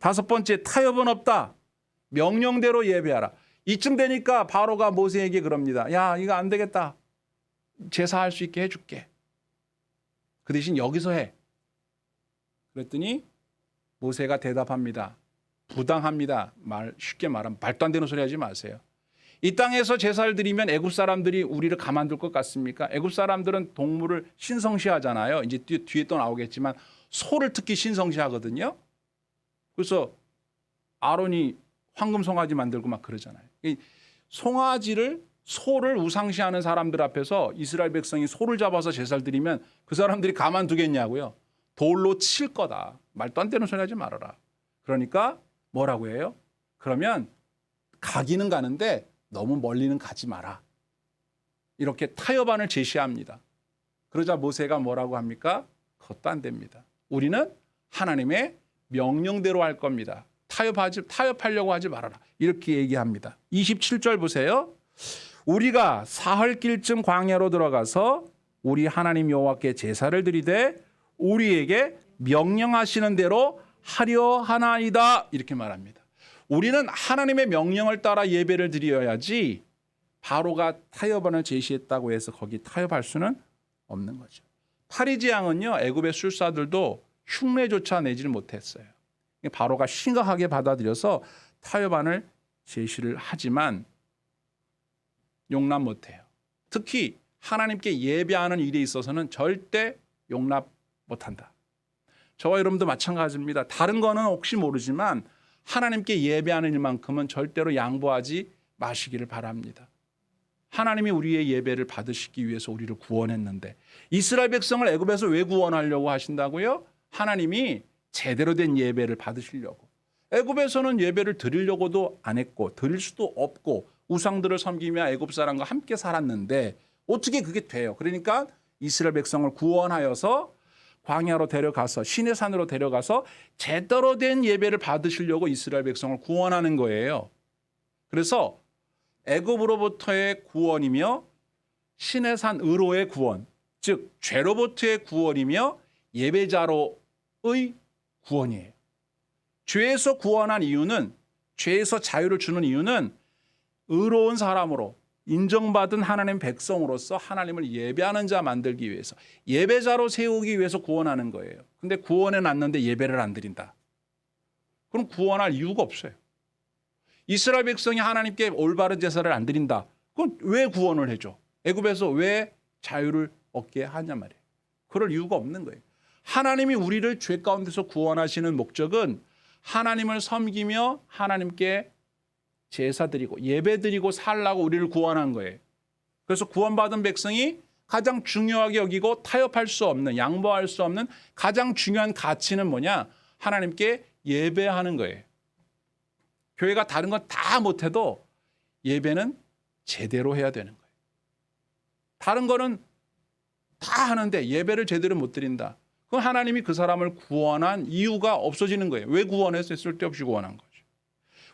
다섯 번째, 타협은 없다. 명령대로 예배하라. 이쯤 되니까 바로가 모세에게 그럽니다. 야, 이거 안 되겠다. 제사할 수 있게 해줄게. 그 대신 여기서 해. 그랬더니 모세가 대답합니다. 부당합니다. 쉽게 말하면 말도 안 되는 소리 하지 마세요. 이 땅에서 제사를 드리면 애굽 사람들이 우리를 가만둘 것 같습니까? 애굽 사람들은 동물을 신성시하잖아요. 이제 뒤에 또 나오겠지만 소를 특히 신성시하거든요. 그래서 아론이 황금 송아지 만들고 막 그러잖아요. 이 소를 우상시하는 사람들 앞에서 이스라엘 백성이 소를 잡아서 제사를 드리면 그 사람들이 가만두겠냐고요. 돌로 칠 거다. 말도 안 되는 소리 하지 말아라. 그러니까 뭐라고 해요? 그러면 가기는 가는데 너무 멀리는 가지 마라. 이렇게 타협안을 제시합니다. 그러자 모세가 뭐라고 합니까? 그것도 안 됩니다. 우리는 하나님의 명령대로 할 겁니다. 타협하려고 하지 말아라. 이렇게 얘기합니다. 27절 보세요. 우리가 사흘길쯤 광야로 들어가서 우리 하나님 여호와께 제사를 드리되 우리에게 명령하시는 대로 하려 하나이다. 이렇게 말합니다. 우리는 하나님의 명령을 따라 예배를 드려야지 바로가 타협안을 제시했다고 해서 거기 타협할 수는 없는 거죠. 파리지왕은요, 애굽의 술사들도 흉내조차 내지를 못했어요. 바로가 심각하게 받아들여서 타협안을 제시를 하지만 용납 못해요. 특히 하나님께 예배하는 일에 있어서는 절대 용납 못한다. 저와 여러분도 마찬가지입니다. 다른 거는 혹시 모르지만 하나님께 예배하는 일만큼은 절대로 양보하지 마시기를 바랍니다. 하나님이 우리의 예배를 받으시기 위해서 우리를 구원했는데 이스라엘 백성을 애굽에서 왜 구원하려고 하신다고요? 하나님이 제대로 된 예배를 받으시려고. 애굽에서는 예배를 드리려고도 안 했고 드릴 수도 없고 우상들을 섬기며 애굽 사람과 함께 살았는데 어떻게 그게 돼요? 그러니까 이스라엘 백성을 구원하여서 광야로 데려가서 시내산으로 데려가서 제대로 된 예배를 받으시려고 이스라엘 백성을 구원하는 거예요. 그래서 애굽으로부터의 구원이며 시내산 의로의 구원, 즉 죄로부터의 구원이며 예배자로의 구원이에요. 죄에서 구원한 이유는, 죄에서 자유를 주는 이유는 의로운 사람으로 인정받은 하나님 백성으로서 하나님을 예배하는 자 만들기 위해서, 예배자로 세우기 위해서 구원하는 거예요. 근데 구원해 놨는데 예배를 안 드린다. 그럼 구원할 이유가 없어요. 이스라엘 백성이 하나님께 올바른 제사를 안 드린다. 그건 왜 구원을 해줘? 애굽에서 왜 자유를 얻게 하냐 말이에요. 그럴 이유가 없는 거예요. 하나님이 우리를 죄 가운데서 구원하시는 목적은 하나님을 섬기며 하나님께 제사 드리고 예배 드리고 살라고 우리를 구원한 거예요. 그래서 구원받은 백성이 가장 중요하게 여기고 타협할 수 없는, 양보할 수 없는 가장 중요한 가치는 뭐냐? 하나님께 예배하는 거예요. 교회가 다른 건 다 못해도 예배는 제대로 해야 되는 거예요. 다른 거는 다 하는데 예배를 제대로 못 드린다. 그럼 하나님이 그 사람을 구원한 이유가 없어지는 거예요. 왜 구원했어요? 쓸데없이 구원한 거죠.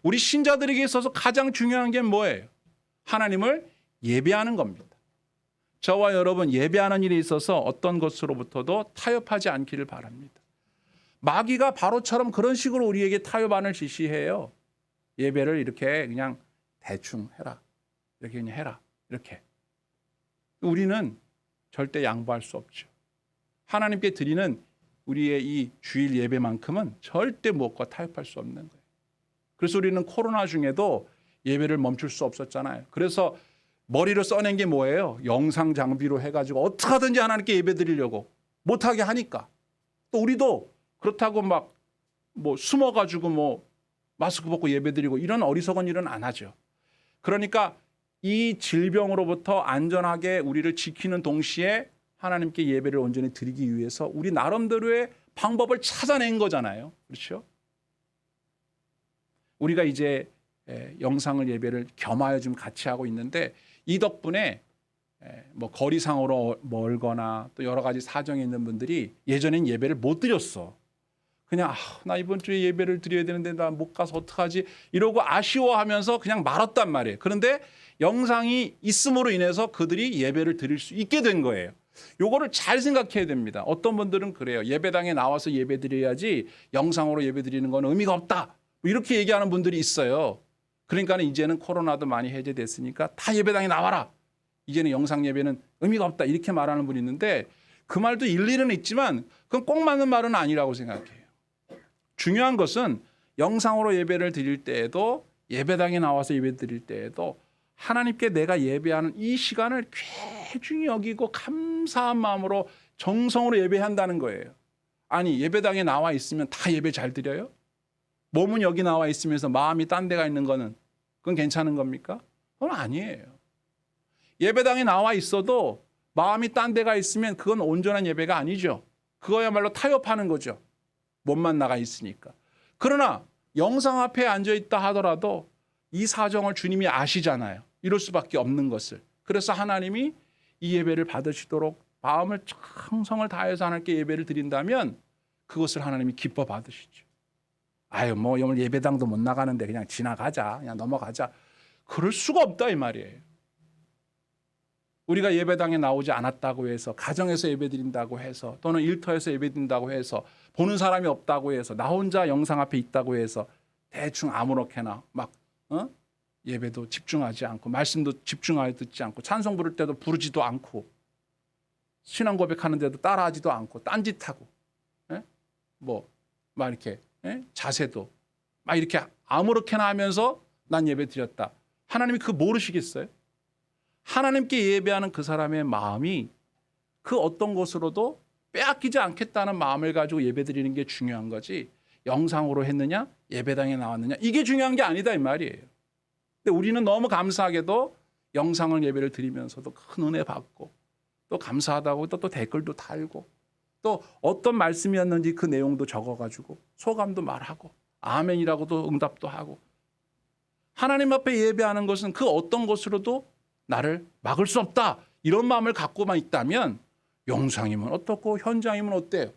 우리 신자들에게 있어서 가장 중요한 게 뭐예요? 하나님을 예배하는 겁니다. 저와 여러분 예배하는 일에 있어서 어떤 것으로부터도 타협하지 않기를 바랍니다. 마귀가 바로처럼 그런 식으로 우리에게 타협안을 지시해요. 예배를 이렇게 그냥 대충 해라. 이렇게 그냥 해라. 이렇게. 우리는 절대 양보할 수 없죠. 하나님께 드리는 우리의 이 주일 예배만큼은 절대 무엇과 타협할 수 없는 거예요. 그래서 우리는 코로나 중에도 예배를 멈출 수 없었잖아요. 그래서 머리를 써낸 게 뭐예요? 영상 장비로 해가지고 어떻게 하든지 하나님께 예배 드리려고 못하게 하니까. 또 우리도 그렇다고 막 숨어가지고 마스크 벗고 예배 드리고 이런 어리석은 일은 안 하죠. 그러니까 이 질병으로부터 안전하게 우리를 지키는 동시에 하나님께 예배를 온전히 드리기 위해서 우리 나름대로의 방법을 찾아낸 거잖아요. 그렇죠? 우리가 이제 영상을 예배를 겸하여 좀 같이 하고 있는데 이 덕분에 거리상으로 멀거나 또 여러 가지 사정이 있는 분들이 예전엔 예배를 못 드렸어. 그냥 나 이번 주에 예배를 드려야 되는데 나 못 가서 어떡하지 이러고 아쉬워하면서 그냥 말았단 말이에요. 그런데 영상이 있음으로 인해서 그들이 예배를 드릴 수 있게 된 거예요. 요거를 잘 생각해야 됩니다. 어떤 분들은 그래요. 예배당에 나와서 예배드려야지 영상으로 예배드리는 건 의미가 없다. 뭐 이렇게 얘기하는 분들이 있어요. 그러니까 이제는 코로나도 많이 해제됐으니까 다 예배당에 나와라. 이제는 영상 예배는 의미가 없다. 이렇게 말하는 분이 있는데 그 말도 일리는 있지만 그건 꼭 맞는 말은 아니라고 생각해요. 중요한 것은 영상으로 예배를 드릴 때에도 예배당에 나와서 예배 드릴 때에도 하나님께 내가 예배하는 이 시간을 귀중히 여기고 감사한 마음으로 정성으로 예배한다는 거예요. 아니 예배당에 나와 있으면 다 예배 잘 드려요? 몸은 여기 나와 있으면서 마음이 딴 데가 있는 거는 그건 괜찮은 겁니까? 그건 아니에요. 예배당에 나와 있어도 마음이 딴 데가 있으면 그건 온전한 예배가 아니죠. 그거야말로 타협하는 거죠. 몸만 나가 있으니까. 그러나 영상 앞에 앉아 있다 하더라도 이 사정을 주님이 아시잖아요. 이럴 수밖에 없는 것을. 그래서 하나님이 이 예배를 받으시도록 마음을 정성을 다해서 하나님께 예배를 드린다면 그것을 하나님이 기뻐 받으시죠. 아유 뭐 오늘 예배당도 못 나가는데 그냥 지나가자. 그냥 넘어가자. 그럴 수가 없다 이 말이에요. 우리가 예배당에 나오지 않았다고 해서 가정에서 예배드린다고 해서 또는 일터에서 예배드린다고 해서 보는 사람이 없다고 해서 나 혼자 영상 앞에 있다고 해서 대충 아무렇게나 막 예배도 집중하지 않고 말씀도 집중하여 듣지 않고 찬송 부를 때도 부르지도 않고 신앙 고백하는데도 따라하지도 않고 딴짓하고 뭐 막 이렇게 자세도 막 이렇게 아무렇게나 하면서 난 예배 드렸다. 하나님이 그거 모르시겠어요? 하나님께 예배하는 그 사람의 마음이 그 어떤 것으로도 빼앗기지 않겠다는 마음을 가지고 예배드리는 게 중요한 거지 영상으로 했느냐 예배당에 나왔느냐 이게 중요한 게 아니다 이 말이에요. 근데 우리는 너무 감사하게도 영상을 예배를 드리면서도 큰 은혜 받고 또 감사하다고 또 댓글도 달고 또 어떤 말씀이었는지 그 내용도 적어가지고 소감도 말하고 아멘이라고도 응답도 하고 하나님 앞에 예배하는 것은 그 어떤 것으로도 나를 막을 수 없다. 이런 마음을 갖고만 있다면 영상이면 어떻고 현장이면 어때요?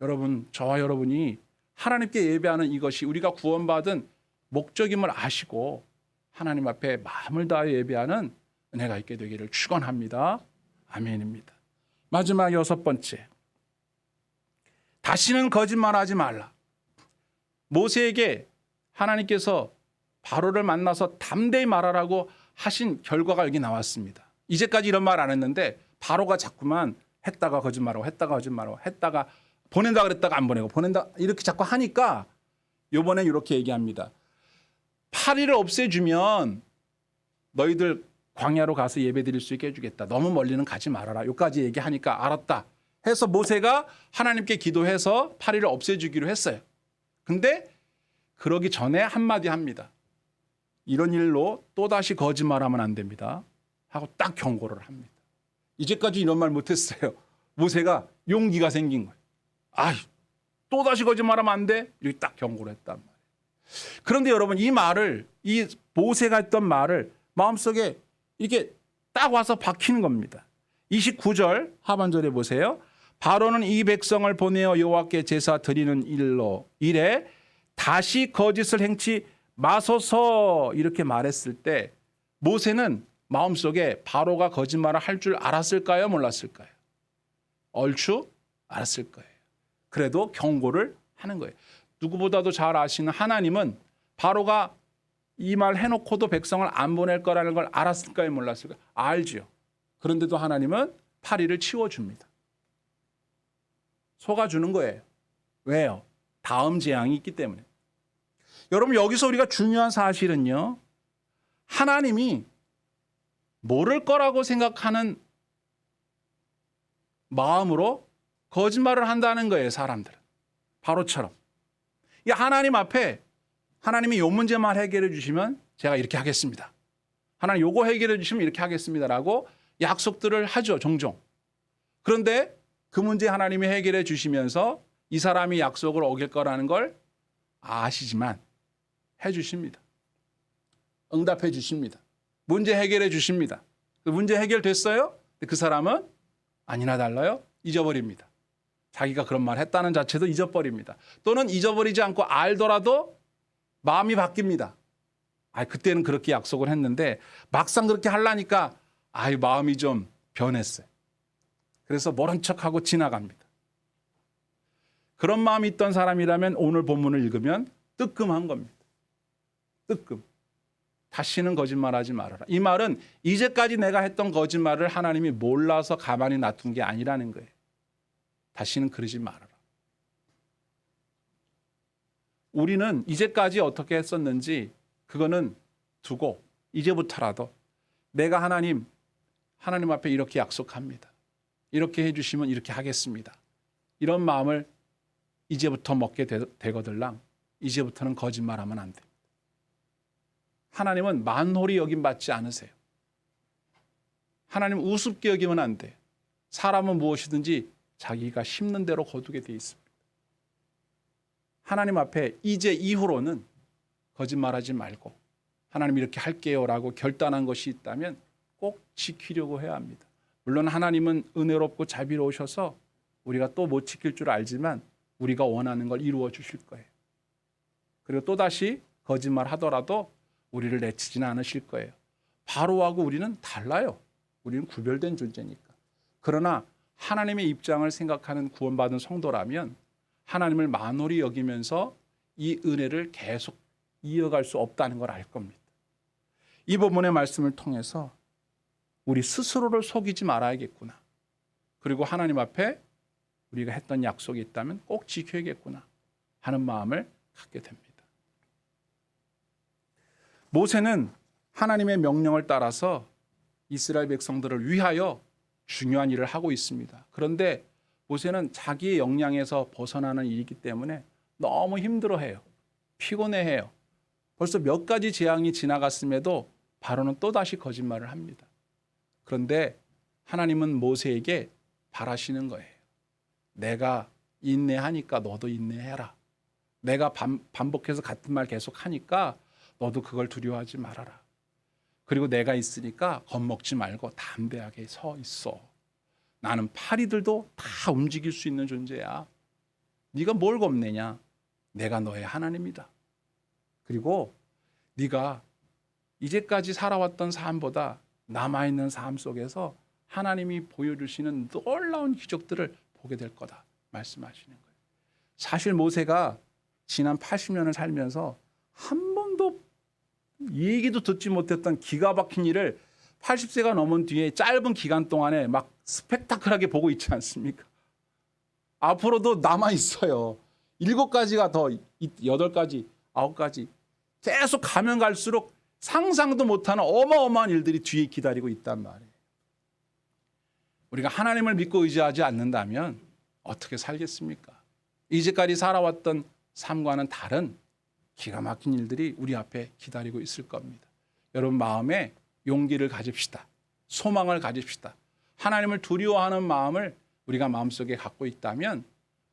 여러분 저와 여러분이 하나님께 예배하는 이것이 우리가 구원받은 목적임을 아시고 하나님 앞에 마음을 다해 예배하는 은혜가 있게 되기를 축원합니다. 아멘입니다. 마지막 6번째. 다시는 거짓말하지 말라. 모세에게 하나님께서 바로를 만나서 담대히 말하라고 하신 결과가 여기 나왔습니다. 이제까지 이런 말 안 했는데 바로가 자꾸만 했다가 거짓말하고 했다가 거짓말하고 했다가 보낸다 그랬다가 안 보내고 보낸다 이렇게 자꾸 하니까 이번엔 이렇게 얘기합니다. 파리를 없애주면 너희들 광야로 가서 예배드릴 수 있게 해주겠다. 너무 멀리는 가지 말아라. 여기까지 얘기하니까 알았다 해서 모세가 하나님께 기도해서 파리를 없애주기로 했어요. 근데 그러기 전에 한마디 합니다. 이런 일로 또다시 거짓말하면 안 됩니다. 하고 딱 경고를 합니다. 이제까지 이런 말 못했어요. 모세가 용기가 생긴 거예요. 아, 또다시 거짓말하면 안 돼? 이렇게 딱 경고를 했단 말이에요. 그런데 여러분 이 말을 이 모세가 했던 말을 마음속에 이렇게 딱 와서 박히는 겁니다. 29절 하반절에 보세요. 바로는 이 백성을 보내어 여호와께 제사 드리는 일에 다시 거짓을 행치 마소서 이렇게 말했을 때 모세는 마음속에 바로가 거짓말을 할 줄 알았을까요? 몰랐을까요? 얼추 알았을 거예요. 그래도 경고를 하는 거예요. 누구보다도 잘 아시는 하나님은 바로가 이 말 해놓고도 백성을 안 보낼 거라는 걸 알았을까요? 몰랐을까요? 알죠. 그런데도 하나님은 파리를 치워줍니다. 속아주는 거예요. 왜요? 다음 재앙이 있기 때문에. 여러분 여기서 우리가 중요한 사실은요. 하나님이 모를 거라고 생각하는 마음으로 거짓말을 한다는 거예요. 사람들은. 바로처럼. 이 하나님 앞에 하나님이 요 문제만 해결해 주시면 제가 이렇게 하겠습니다. 하나님 요거 해결해 주시면 이렇게 하겠습니다라고 약속들을 하죠. 종종. 그런데 그 문제 하나님이 해결해 주시면서 이 사람이 약속을 어길 거라는 걸 아시지만 해 주십니다. 응답해 주십니다. 문제 해결해 주십니다. 문제 해결됐어요? 그 사람은 아니나 달라요? 잊어버립니다. 자기가 그런 말 했다는 자체도 잊어버립니다. 또는 잊어버리지 않고 알더라도 마음이 바뀝니다. 그때는 그렇게 약속을 했는데 막상 그렇게 하려니까 마음이 좀 변했어요. 그래서 모른 척하고 지나갑니다. 그런 마음이 있던 사람이라면 오늘 본문을 읽으면 뜨끔한 겁니다. 뜨끔. 다시는 거짓말하지 말아라. 이 말은 이제까지 내가 했던 거짓말을 하나님이 몰라서 가만히 놔둔 게 아니라는 거예요. 다시는 그러지 말아라. 우리는 이제까지 어떻게 했었는지 그거는 두고 이제부터라도 내가 하나님 앞에 이렇게 약속합니다. 이렇게 해주시면 이렇게 하겠습니다. 이런 마음을 이제부터 먹게 되거들랑 이제부터는 거짓말하면 안 됩니다. 하나님은 만홀히 여김받지 않으세요. 하나님 우습게 여기면 안 돼요. 사람은 무엇이든지 자기가 심는 대로 거두게 돼 있습니다. 하나님 앞에 이제 이후로는 거짓말하지 말고 하나님 이렇게 할게요라고 결단한 것이 있다면 꼭 지키려고 해야 합니다. 물론 하나님은 은혜롭고 자비로우셔서 우리가 또 못 지킬 줄 알지만 우리가 원하는 걸 이루어 주실 거예요. 그리고 또다시 거짓말 하더라도 우리를 내치지는 않으실 거예요. 바로하고 우리는 달라요. 우리는 구별된 존재니까. 그러나 하나님의 입장을 생각하는 구원받은 성도라면 하나님을 만홀히 여기면서 이 은혜를 계속 이어갈 수 없다는 걸 알 겁니다. 이 본문의 말씀을 통해서 우리 스스로를 속이지 말아야겠구나. 그리고 하나님 앞에 우리가 했던 약속이 있다면 꼭 지켜야겠구나 하는 마음을 갖게 됩니다. 모세는 하나님의 명령을 따라서 이스라엘 백성들을 위하여 중요한 일을 하고 있습니다. 그런데 모세는 자기의 역량에서 벗어나는 일이기 때문에 너무 힘들어해요. 피곤해해요. 벌써 몇 가지 재앙이 지나갔음에도 바로는 또다시 거짓말을 합니다. 그런데 하나님은 모세에게 바라시는 거예요. 내가 인내하니까 너도 인내해라. 내가 반복해서 같은 말 계속 하니까 너도 그걸 두려워하지 말아라. 그리고 내가 있으니까 겁먹지 말고 담대하게 서 있어. 나는 파리들도 다 움직일 수 있는 존재야. 네가 뭘 겁내냐? 내가 너의 하나님이다. 그리고 네가 이제까지 살아왔던 삶보다 남아있는 삶 속에서 하나님이 보여주시는 놀라운 기적들을 보게 될 거다 말씀하시는 거예요. 사실 모세가 지난 80년을 살면서 한 번도 얘기도 듣지 못했던 기가 막힌 일을 80세가 넘은 뒤에 짧은 기간 동안에 막 스펙타클하게 보고 있지 않습니까? 앞으로도 남아 있어요. 7가지가 더 8가지, 9가지 계속 가면 갈수록 상상도 못하는 어마어마한 일들이 뒤에 기다리고 있단 말이에요. 우리가 하나님을 믿고 의지하지 않는다면 어떻게 살겠습니까? 이제까지 살아왔던 삶과는 다른 기가 막힌 일들이 우리 앞에 기다리고 있을 겁니다. 여러분 마음에 용기를 가집시다. 소망을 가집시다. 하나님을 두려워하는 마음을 우리가 마음속에 갖고 있다면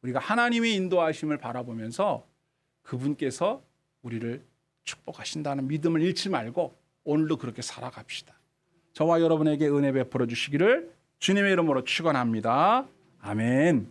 우리가 하나님의 인도하심을 바라보면서 그분께서 우리를 축복하신다는 믿음을 잃지 말고 오늘도 그렇게 살아갑시다. 저와 여러분에게 은혜 베풀어 주시기를 주님의 이름으로 축원합니다. 아멘.